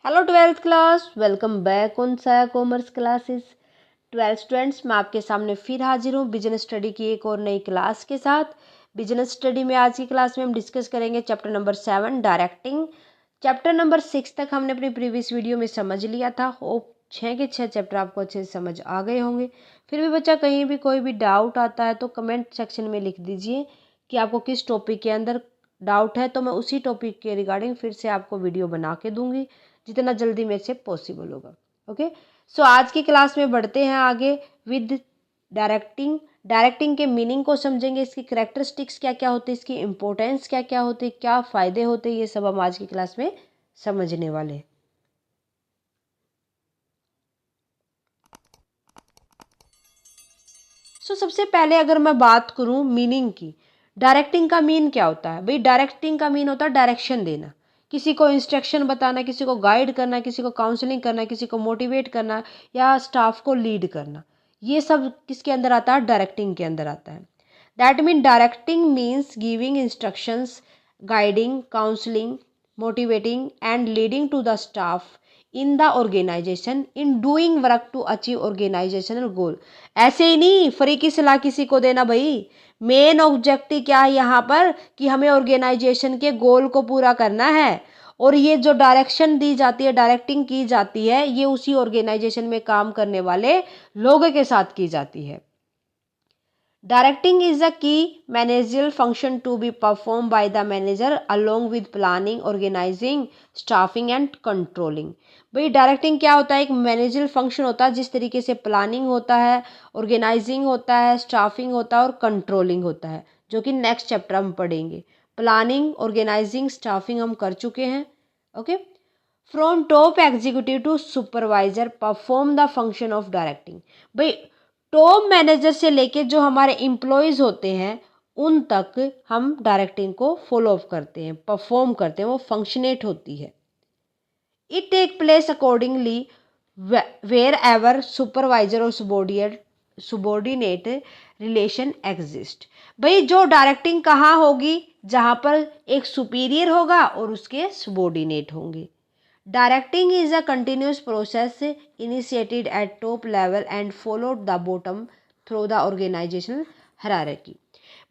Hello twelfth class, welcome back on साया commerce classes. Twelfth students, मैं आपके सामने फिर हाजिर हूँ बिजनेस स्टडी की एक और नई क्लास के साथ। बिजनेस स्टडी में आज की क्लास में हम डिस्कस करेंगे chapter number 7 directing. Chapter number 6 तक हमने अपनी प्रीवियस वीडियो में समझ लिया था। होप 6 के 6 चैप्टर आपको अच्छे से समझ आ गए होंगे। फिर भी बच्चा कहीं भी कोई भी डाउट आता है तो कमेंट सेक्शन में लिख दीजिए कि आपको किस टॉपिक के अंदर डाउट है, तो मैं उसी टॉपिक के रिगार्डिंग फिर से आपको वीडियो बना के दूंगी जितना जल्दी मेरे से पॉसिबल होगा। ओके, सो आज की क्लास में बढ़ते हैं आगे विद डायरेक्टिंग। डायरेक्टिंग के मीनिंग को समझेंगे, इसकी कैरेक्टरिस्टिक्स क्या क्या होती है, इसकी इंपॉर्टेंस क्या क्या होती है, क्या फ़ायदे होते हैं, ये सब हम आज की क्लास में समझने वाले हैं। सबसे पहले अगर मैं बात करूं मीनिंग की, डायरेक्टिंग का मीन क्या होता है भाई? डायरेक्टिंग का मीन होता है डायरेक्शन देना, किसी को इंस्ट्रक्शन बताना, किसी को गाइड करना, किसी को काउंसलिंग करना, किसी को मोटिवेट करना या स्टाफ को लीड करना। ये सब किसके अंदर आता है? डायरेक्टिंग के अंदर आता है। That mean directing means giving instructions, guiding, counselling, motivating and leading to the staff in the organisation in doing work to achieve organisational goal. ऐसे ही नहीं फ्री की सलाह किसी को देना भाई। मेन ऑब्जेक्टिव क्या है यहाँ पर कि हमें ऑर्गेनाइजेशन के गोल को पूरा करना है। और ये जो डायरेक्शन दी जाती है, डायरेक्टिंग की जाती है, ये उसी ऑर्गेनाइजेशन में काम करने वाले लोगों के साथ की जाती है। Directing is a key managerial function to be performed by the manager along with planning, organizing, staffing and controlling। भाई डायरेक्टिंग क्या होता है? एक मैनेजरल फंक्शन होता है जिस तरीके से प्लानिंग होता है, ऑर्गेनाइजिंग होता है, स्टाफिंग होता है और कंट्रोलिंग होता है, जो कि नेक्स्ट चैप्टर हम पढ़ेंगे। प्लानिंग, ऑर्गेनाइजिंग, स्टाफिंग हम कर चुके हैं। Okay, from top executive to supervisor perform the function of directing. भाई टॉप मैनेजर से लेके जो हमारे एम्प्लॉयज़ होते हैं उन तक हम डायरेक्टिंग को फॉलो अप करते हैं, परफॉर्म करते हैं, वो फंक्शनेट होती है। It take place accordingly wherever supervisor और सुबॉर्डिनेट रिलेशन एग्जिस्ट। भाई जो डायरेक्टिंग कहाँ होगी? जहाँ पर एक सुपीरियर होगा और उसके सुबॉर्डिनेट होंगे। Directing is a continuous process initiated at top level and followed the bottom through the organizational hierarchy।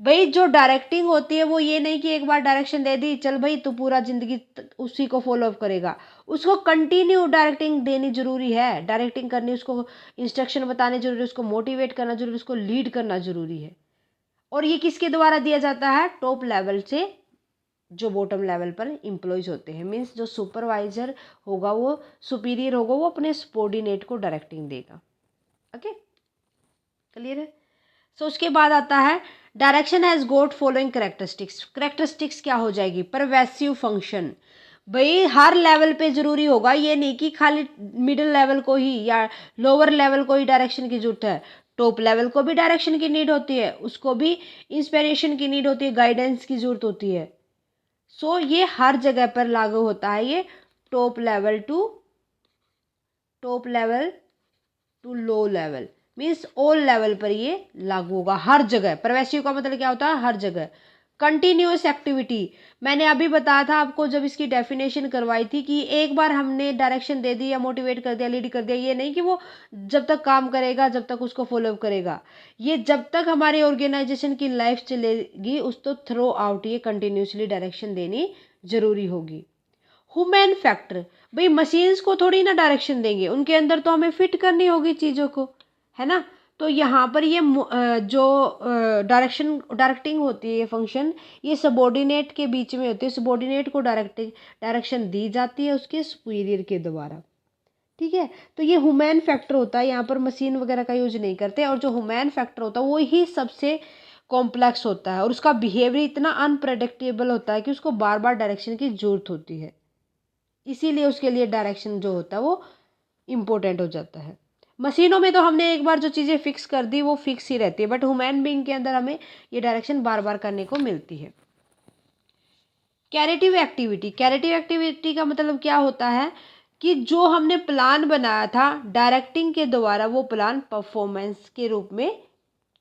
भाई जो डायरेक्टिंग होती है वो ये नहीं कि एक बार डायरेक्शन दे दी, चल भाई तू पूरा जिंदगी उसी को फॉलो अप करेगा। उसको कंटिन्यू डायरेक्टिंग देनी जरूरी है, डायरेक्टिंग करनी, उसको इंस्ट्रक्शन बताने जरूरी है, उसको मोटिवेट करना जरूरी है, उसको लीड करना जरूरी है। और ये किसके द्वारा दिया जाता है? टॉप लेवल से जो बॉटम लेवल पर इम्प्लॉयज होते हैं। मीन्स जो सुपरवाइजर होगा, वो सुपीरियर होगा, वो अपने सबॉर्डिनेट को डायरेक्टिंग देगा। ओके, क्लियर है? सो उसके बाद आता है direction has got following characteristics. Characteristics क्या हो जाएगी? Pervasive function. भाई हर लेवल पे जरूरी होगा, ये नहीं कि खाली मिडिल लेवल को ही या लोअर लेवल को ही डायरेक्शन की जरूरत है। टॉप लेवल को भी डायरेक्शन की नीड होती है, उसको भी इंस्पिरेशन की नीड होती है, गाइडेंस की जरूरत होती है। सो ये हर जगह पर लागू होता है। ये top level to low level means all level पर ये लागू होगा, हर जगह। परवेसिव का मतलब क्या होता है? हर जगह। कंटिन्यूअस एक्टिविटी, मैंने अभी बताया था आपको जब इसकी डेफिनेशन करवाई थी कि एक बार हमने डायरेक्शन दे दी या मोटिवेट कर दिया, लीड कर दिया, ये नहीं कि वो जब तक काम करेगा, जब तक उसको फॉलो अप करेगा। ये जब तक हमारी ऑर्गेनाइजेशन की लाइफ चलेगी उस तो थ्रू आउट ये कंटिन्यूसली डायरेक्शन देनी जरूरी होगी। ह्यूमन फैक्टर, भाई मशीन्स को थोड़ी ना डायरेक्शन देंगे, उनके अंदर तो हमें फिट करनी होगी चीज़ों को, है ना? तो यहाँ पर ये जो डायरेक्टिंग होती है, ये फंक्शन, ये सबॉर्डिनेट के बीच में होती है। सबॉर्डिनेट को डायरेक्शन दी जाती है उसके सुपीरियर के द्वारा। ठीक है, तो ये ह्यूमन फैक्टर होता है, यहाँ पर मशीन वगैरह का यूज नहीं करते। और जो ह्यूमन फैक्टर होता है वो ही सबसे कॉम्प्लेक्स होता है और उसका बिहेवियर इतना अनप्रडिक्टेबल होता है कि उसको बार बार डायरेक्शन की जरूरत होती है। इसीलिए उसके लिए डायरेक्शन जो होता है वो इम्पोर्टेंट हो जाता है। मशीनों में तो हमने एक बार जो चीज़ें फिक्स कर दी वो फिक्स ही रहती है, बट ह्यूमन बीइंग के अंदर हमें ये डायरेक्शन बार बार करने को मिलती है। कैरेटिव एक्टिविटी, कैरेटिव एक्टिविटी का मतलब क्या होता है कि जो हमने प्लान बनाया था डायरेक्टिंग के द्वारा, वो प्लान परफॉर्मेंस के रूप में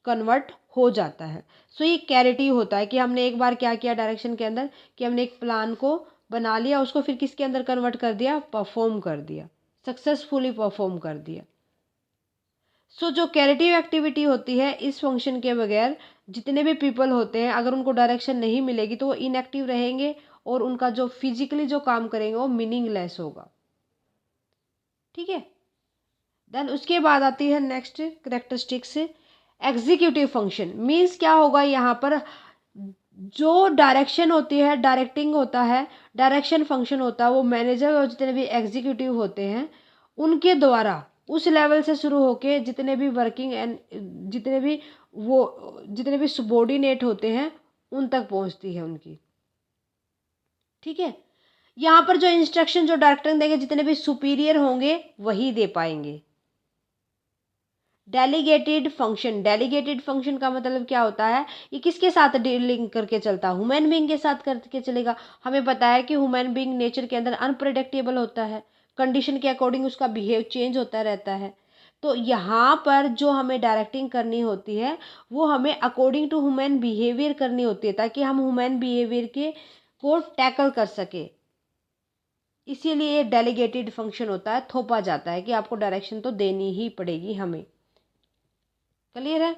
कन्वर्ट हो जाता है। सो ये कैरेटिव होता है कि हमने एक बार क्या किया डायरेक्शन के अंदर कि हमने एक प्लान को बना लिया, उसको फिर किसके अंदर कन्वर्ट कर दिया, परफॉर्म कर दिया, सक्सेसफुली परफॉर्म कर दिया। सो जो क्रिएटिव एक्टिविटी होती है, इस फंक्शन के बगैर जितने भी पीपल होते हैं, अगर उनको डायरेक्शन नहीं मिलेगी तो वो इनएक्टिव रहेंगे और उनका जो फिजिकली जो काम करेंगे वो मीनिंगलेस होगा। ठीक है। देन उसके बाद आती है next characteristics, executive function. Means क्या होगा यहाँ पर, जो डायरेक्शन होती है, डायरेक्टिंग होता है, डायरेक्शन फंक्शन होता है, वो मैनेजर और जितने भी एग्जीक्यूटिव होते हैं उनके द्वारा उस लेवल से शुरू होके जितने भी वर्किंग एंड जितने भी सबॉर्डिनेट होते हैं उन तक पहुंचती है उनकी। ठीक है। यहाँ पर जो इंस्ट्रक्शन जो डायरेक्टर देंगे, जितने भी सुपीरियर होंगे वही दे पाएंगे। डेलीगेटेड फंक्शन, डेलीगेटेड फंक्शन का मतलब क्या होता है, ये किसके साथ डीलिंग करके चलता है, ह्यूमन बीइंग के साथ करके चलेगा। हमें पता है कि ह्यूमन बीइंग नेचर के अंदर अनप्रेडिक्टेबल होता है, कंडीशन के अकॉर्डिंग उसका बिहेव चेंज होता रहता है। तो यहाँ पर जो हमें डायरेक्टिंग करनी होती है वो हमें अकॉर्डिंग टू ह्यूमन बिहेवियर करनी होती है, ताकि हम ह्यूमन बिहेवियर के को टैकल कर सके। इसीलिए ये डेलीगेटेड फंक्शन होता है, थोपा जाता है कि आपको डायरेक्शन तो देनी ही पड़ेगी हमें। क्लियर है।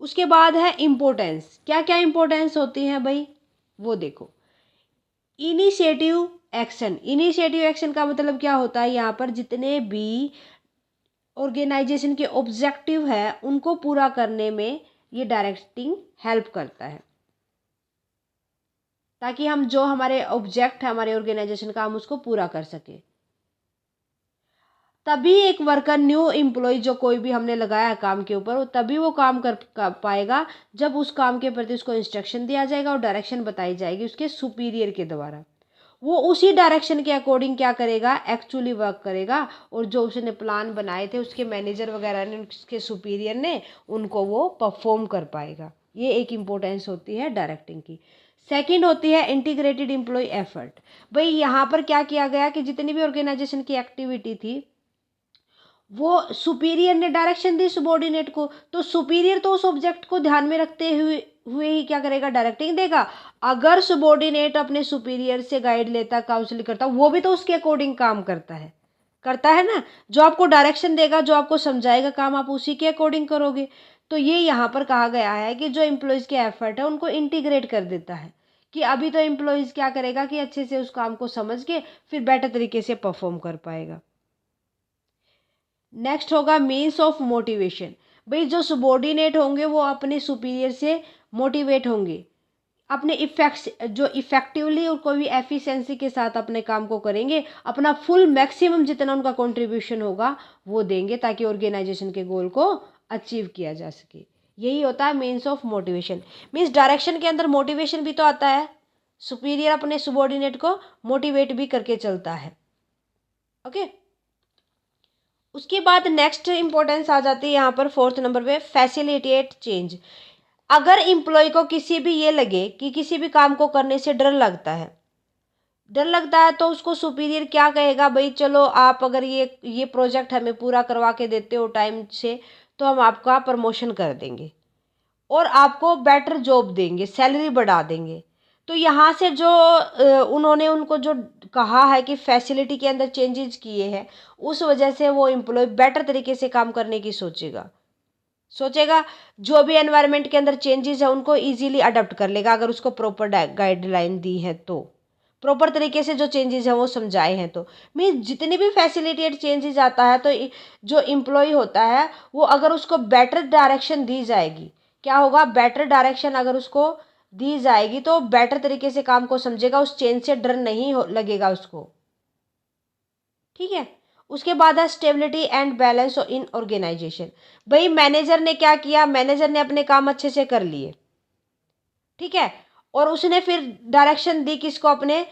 उसके बाद है इम्पोर्टेंस। क्या क्या इम्पोर्टेंस होती है भाई, वो देखो। इनिशिएटिव एक्शन, इनिशिएटिव एक्शन का मतलब क्या होता है, यहाँ पर जितने भी ऑर्गेनाइजेशन के ऑब्जेक्टिव है उनको पूरा करने में ये डायरेक्टिंग हेल्प करता है, ताकि हम जो हमारे ऑब्जेक्ट है हमारे ऑर्गेनाइजेशन का, हम उसको पूरा कर सके। तभी एक वर्कर, न्यू एम्प्लॉय जो कोई भी हमने लगाया काम के ऊपर, तभी वो काम कर पाएगा जब उस काम के प्रति उसको इंस्ट्रक्शन दिया जाएगा और डायरेक्शन बताई जाएगी उसके सुपीरियर के द्वारा। वो उसी डायरेक्शन के अकॉर्डिंग क्या करेगा, एक्चुअली वर्क करेगा, और जो उसने प्लान बनाए थे उसके मैनेजर वगैरह ने, उसके सुपीरियर ने, उनको वो परफॉर्म कर पाएगा। ये एक इम्पोर्टेंस होती है डायरेक्टिंग की। सेकंड होती है इंटीग्रेटेड एम्प्लॉय एफर्ट। भाई यहाँ पर क्या किया गया कि जितनी भी ऑर्गेनाइजेशन की एक्टिविटी थी वो सुपीरियर ने डायरेक्शन दी सबॉर्डिनेट को, तो सुपीरियर तो उस ऑब्जेक्ट को ध्यान में रखते हुए ही क्या करेगा, डायरेक्टिंग देगा। अगर सबॉर्डिनेट अपने सुपीरियर से गाइड लेता, काउंसलिंग करता, वो भी तो उसके अकॉर्डिंग काम करता है ना। जो आपको डायरेक्शन देगा, जो आपको समझाएगा काम, आप उसी के अकॉर्डिंग करोगे। तो ये यहाँ पर कहा गया है कि जो एम्प्लॉयज़ के एफर्ट है उनको इंटीग्रेट कर देता है, कि अभी तो एम्प्लॉयज़ क्या करेगा कि अच्छे से उस काम को समझ के फिर बेटर तरीके से परफॉर्म कर पाएगा। नेक्स्ट होगा मीन्स ऑफ मोटिवेशन। भाई जो सबॉर्डिनेट होंगे वो अपने सुपीरियर से मोटिवेट होंगे, अपने इफेक्ट्स जो इफेक्टिवली और कोई भी एफिशिएंसी के साथ अपने काम को करेंगे, अपना फुल मैक्सिमम जितना उनका कंट्रीब्यूशन होगा वो देंगे, ताकि ऑर्गेनाइजेशन के गोल को अचीव किया जा सके। यही होता है means of motivation. Means direction के अंदर मोटिवेशन भी तो आता है, सुपीरियर अपने सबॉर्डिनेट को मोटिवेट भी करके चलता है। ओके। उसके बाद नेक्स्ट इंपॉर्टेंस आ जाती है यहाँ पर फोर्थ नंबर पे, फैसिलिटेट चेंज। अगर एम्प्लॉय को किसी भी ये लगे कि किसी भी काम को करने से डर लगता है तो उसको सुपीरियर क्या कहेगा, भाई चलो आप अगर ये प्रोजेक्ट हमें पूरा करवा के देते हो टाइम से तो हम आपका प्रमोशन कर देंगे और आपको बेटर जॉब देंगे, सैलरी बढ़ा देंगे। तो यहाँ से जो उन्होंने उनको जो कहा है कि फैसिलिटी के अंदर चेंजेस किए हैं, उस वजह से वो एम्प्लॉय बेटर तरीके से काम करने की सोचेगा। जो भी एनवायरनमेंट के अंदर चेंजेस है उनको इजीली अडॉप्ट कर लेगा, अगर उसको प्रॉपर गाइडलाइन दी है तो, प्रॉपर तरीके से जो चेंजेस हैं वो समझाए हैं तो। मीन्स जितनी भी फैसिलिटेड चेंजेस आता है तो जो एम्प्लॉय होता है वो, अगर उसको बेटर डायरेक्शन दी जाएगी, क्या होगा, बेटर डायरेक्शन अगर उसको दी जाएगी तो बेटर तरीके से काम को समझेगा, उस चेंज से डर नहीं लगेगा उसको। ठीक है। उसके बाद है stability and balance in organisation. भाई मैनेजर ने क्या किया, मैनेजर ने अपने काम अच्छे से कर लिए, ठीक है, और उसने फिर डायरेक्शन दी किसको, अपने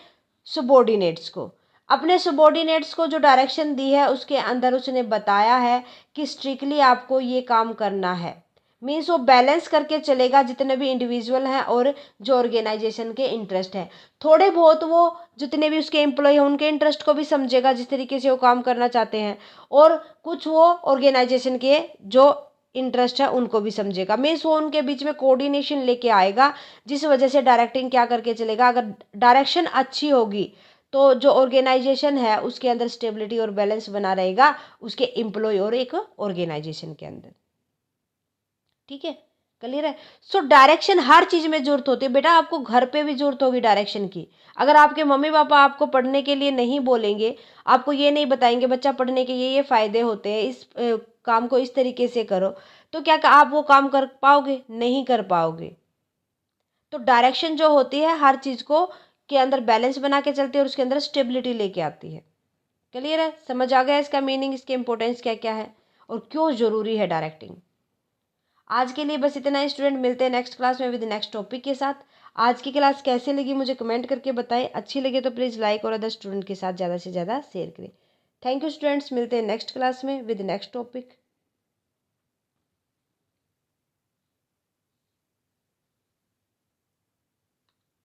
सबॉर्डिनेट्स को। अपने सबॉर्डिनेट्स को जो डायरेक्शन दी है उसके अंदर उसने बताया है कि स्ट्रिक्टली आपको ये काम करना है। मीन्स वो बैलेंस करके चलेगा जितने भी इंडिविजुअल हैं और जो ऑर्गेनाइजेशन के इंटरेस्ट हैं। थोड़े बहुत वो जितने भी उसके एम्प्लॉय हैं उनके इंटरेस्ट को भी समझेगा जिस तरीके से वो काम करना चाहते हैं, और कुछ वो ऑर्गेनाइजेशन के जो इंटरेस्ट है उनको भी समझेगा, मीन्स वो उनके बीच में कोऑर्डिनेशन लेके आएगा, जिस वजह से डायरेक्टिंग क्या करके चलेगा। अगर डायरेक्शन अच्छी होगी तो जो ऑर्गेनाइजेशन है उसके अंदर स्टेबिलिटी और बैलेंस बना रहेगा, उसके एम्प्लॉय और एक ऑर्गेनाइजेशन के अंदर। ठीक है, क्लियर है। सो डायरेक्शन हर चीज में जरूरत होती है बेटा, आपको घर पे भी जरूरत होगी डायरेक्शन की। अगर आपके मम्मी पापा आपको पढ़ने के लिए नहीं बोलेंगे, आपको ये नहीं बताएंगे बच्चा पढ़ने के ये फायदे होते हैं, इस काम को इस तरीके से करो, तो क्या आप वो काम कर पाओगे? नहीं कर पाओगे। तो डायरेक्शन जो होती है हर चीज को के अंदर बैलेंस बना के चलती है और उसके अंदर स्टेबिलिटी लेके आती है। क्लियर है, समझ आ गया इसका मीनिंग, इसके इंपॉर्टेंस क्या क्या है और क्यों जरूरी है डायरेक्टिंग। आज के लिए बस इतना ही स्टूडेंट, मिलते हैं नेक्स्ट क्लास में विद नेक्स्ट टॉपिक के साथ। आज की क्लास कैसे लगी मुझे कमेंट करके बताएं, अच्छी लगे तो प्लीज़ लाइक और अदर स्टूडेंट के साथ ज़्यादा से ज़्यादा शेयर करें। थैंक यू स्टूडेंट्स, मिलते हैं नेक्स्ट क्लास में विद नेक्स्ट टॉपिक।